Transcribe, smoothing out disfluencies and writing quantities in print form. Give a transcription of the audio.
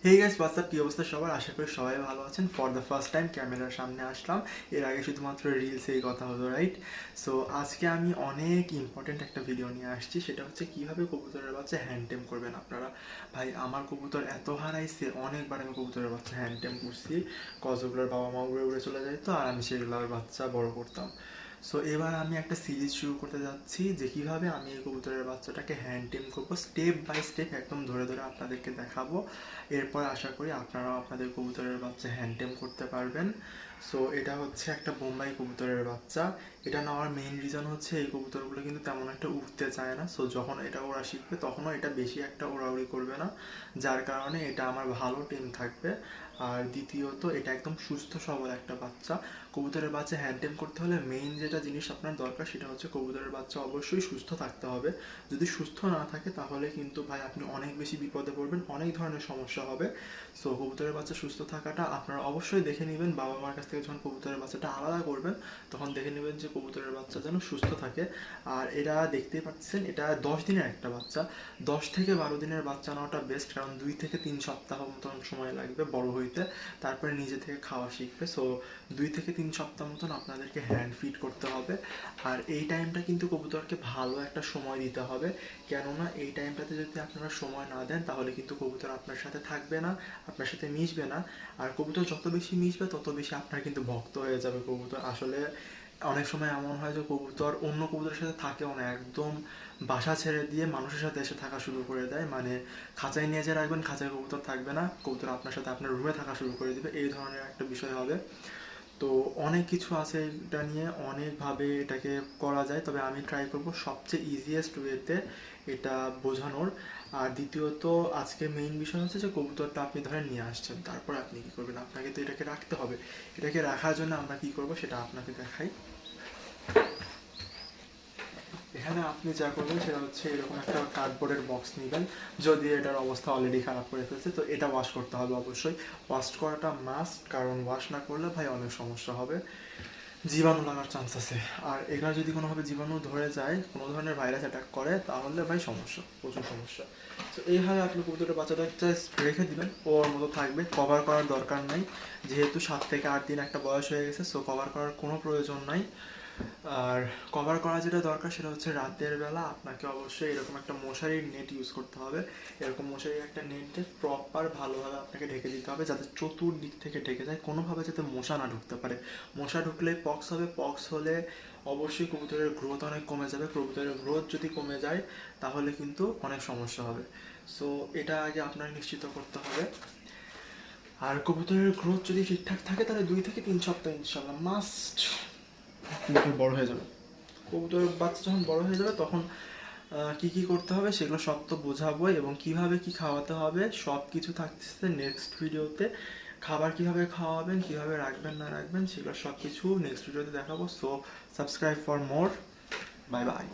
Hey guys, WhatsApp, কি অবস্থা সবার? আশা করি সবাই ভালো আছেন। ফর দ্য ফার্স্ট টাইম ক্যামেরার সামনে আসলাম। এর আগে শুধুমাত্র রিলসেই কথা হতো, রাইট? সো আজকে আমি অনেক ইম্পর্টেন্ট একটা ভিডিও নিয়ে আসছি। সেটা হচ্ছে কিভাবে কবুতরের বাচ্চা হ্যান্ডটেম করবেন আপনারা। ভাই, আমার কবুতর এত হারাইছে, অনেকবার আমি কবুতরের বাচ্চা হ্যান্ডটেম করছি। কজগুলোর বাবা মা উড়ে উড়ে চলে যেত আর আমি সেগুলোর বাচ্চা বড় করতাম। সো এবার আমি একটা সিরিজ শুরু করতে যাচ্ছি যে কিভাবে আমি এই কবুতরের বাচ্চাটাকে হ্যান্ড টেম করবো, স্টেপ বাই স্টেপ একদম ধরে ধরে আপনাদেরকে দেখাবো। এরপর আশা করি আপনারাও আপনাদের কবুতরের বাচ্চা হ্যান্ড টেম করতে পারবেন। সো এটা হচ্ছে একটা বোম্বাই কবুতরের বাচ্চা। এটা নেওয়ার মেইন রিজন হচ্ছে এই কবুতরগুলো কিন্তু তেমন একটা উঠতে চায় না। সো যখন এটা ওরা শিখবে তখনও এটা বেশি একটা ওড়াউড়ি করবে না, যার কারণে এটা আমার ভালো টেম থাকবে। আর দ্বিতীয়ত, এটা একদম সুস্থ সবল একটা বাচ্চা। কবুতরের বাচ্চা হ্যান্ডটেম করতে হলে মেইন যেটা জিনিস আপনার দরকার সেটা হচ্ছে কবুতরের বাচ্চা অবশ্যই সুস্থ থাকতে হবে। যদি সুস্থ না থাকে তাহলে কিন্তু ভাই আপনি অনেক বেশি বিপদে পড়বেন, অনেক ধরনের সমস্যা হবে। সো কবুতরের বাচ্চা সুস্থ থাকাটা আপনারা অবশ্যই দেখে নেবেন। বাবা মার কাছ থেকে যখন কবুতরের বাচ্চাটা আলাদা করবেন তখন দেখে নেবেন যে কবুতরের বাচ্চা যেন সুস্থ থাকে। আর এরা দেখতেই পাচ্ছেন, এটা 10 দিনের একটা বাচ্চা। 10 থেকে 12 দিনের বাচ্চা নেওয়াটা বেস্ট, কারণ 2 থেকে 3 সপ্তাহ মতন সময় লাগবে বড় হইতে। তারপরে নিজে থেকে খাওয়া শিখবে। সো 2 থেকে 3 সপ্তাহ মতন আপনাদেরকে হ্যান্ড ফিড করতে হবে। আর এই টাইমটা কিন্তু কবুতরকে ভালো একটা সময় দিতে হবে, কেননা এই টাইমটাতে যদি আপনারা সময় না দেন তাহলে কিন্তু কবুতর আপনার সাথে থাকবে না, আপনার সাথে মিশবে না। আর কবুতর যত বেশি মিশবে তত বেশি আপনার কিন্তু ভক্ত হয়ে যাবে কবুতর। আসলে অনেক সময় এমন হয় যে কবুতর অন্য কবুতরের সাথে থাকেও না, একদম বাসা ছেড়ে দিয়ে মানুষের সাথে এসে থাকা শুরু করে দেয়। মানে খাঁচায় নিয়ে যে রাখবেন, খাঁচায় কবুতর থাকবে না, কবুতর আপনার সাথে আপনার রুমে থাকা শুরু করে দেবে, এই ধরনের একটা বিষয় হবে। তো অনেক কিছু আছে এটা নিয়ে, অনেকভাবে এটাকে করা যায়, তবে আমি ট্রাই করব সবচেয়ে ইজিয়েস্ট ওয়েতে এটা বোঝানোর। আর দ্বিতীয়ত, আজকে মেইন বিষয় হচ্ছে যে কবুতরটা আপনি ধরেন নিয়ে আসছেন, তারপর আপনি কী করবেন, আপনাকে তো এটাকে রাখতে হবে। এটাকে রাখার জন্য আমরা কী করব সেটা আপনাকে দেখাই। এখানে আপনি যা করবেন সেটা হচ্ছে এরকম একটা কার্ডবোর্ডের বক্স নেবেন। যদি এটার অবস্থা অলরেডি খারাপ করে ফেলছে তো এটা ওয়াশ করতে হবে অবশ্যই। ওয়াশ করাটা মাস্ট, কারণ ওয়াশ না করলে ভাই অনেক সমস্যা হবে, জীবাণু লাগার চান্স আছে। আর এগুলো যদি কোনোভাবে জীবাণু ধরে যায়, কোনো ধরনের ভাইরাস অ্যাটাক করে, তাহলে ভাই সমস্যা, প্রচুর সমস্যা। তো এইভাবে আপনি কবুতরের বাচ্চাটা জাস্ট রেখে দিবেন, ওর মতো থাকবে, কভার করার দরকার নাই। যেহেতু 7 থেকে 8 দিন একটা বয়স হয়ে গেছে, সো কভার করার কোনো প্রয়োজন নাই। আর কভার করা যেটা দরকার সেটা হচ্ছে রাতের বেলা আপনাকে অবশ্যই এরকম একটা মশারির নেট ইউজ করতে হবে। এরকম মশারির একটা নেটে প্রপার ভালোভাবে আপনাকে ঢেকে দিতে হবে, যাতে চতুর্দিক থেকে ঢেকে যায়, কোনোভাবে যাতে মশা না ঢুকতে পারে। মশা ঢুকলে পক্স হবে, পক্স হলে অবশ্যই কবুতরের গ্রোথ অনেক কমে যাবে। কবুতরের গ্রোথ যদি কমে যায় তাহলে কিন্তু অনেক সমস্যা হবে। সো এটা আগে আপনার নিশ্চিত করতে হবে। আর কবুতরের গ্রোথ যদি ঠিকঠাক থাকে তাহলে 2 থেকে 3 সপ্তাহ ইনশাল্লাহ মাস্ট কবুতর বড় হয়ে যাবে। কবুতরের বাচ্চা যখন বড় হয়ে যাবে তখন কি কি করতে হবে সেগুলো সব তো বোঝাবো, এবং কিভাবে কি খাওয়াতে হবে সব কিছু থাকতেছে নেক্সট ভিডিওতে। খাবার কিভাবে খাওয়াবেন, কিভাবে রাখবেন না রাখবেন সেগুলো সব কিছু নেক্সট ভিডিওতে দেখাবো। So subscribe for more. Bye bye.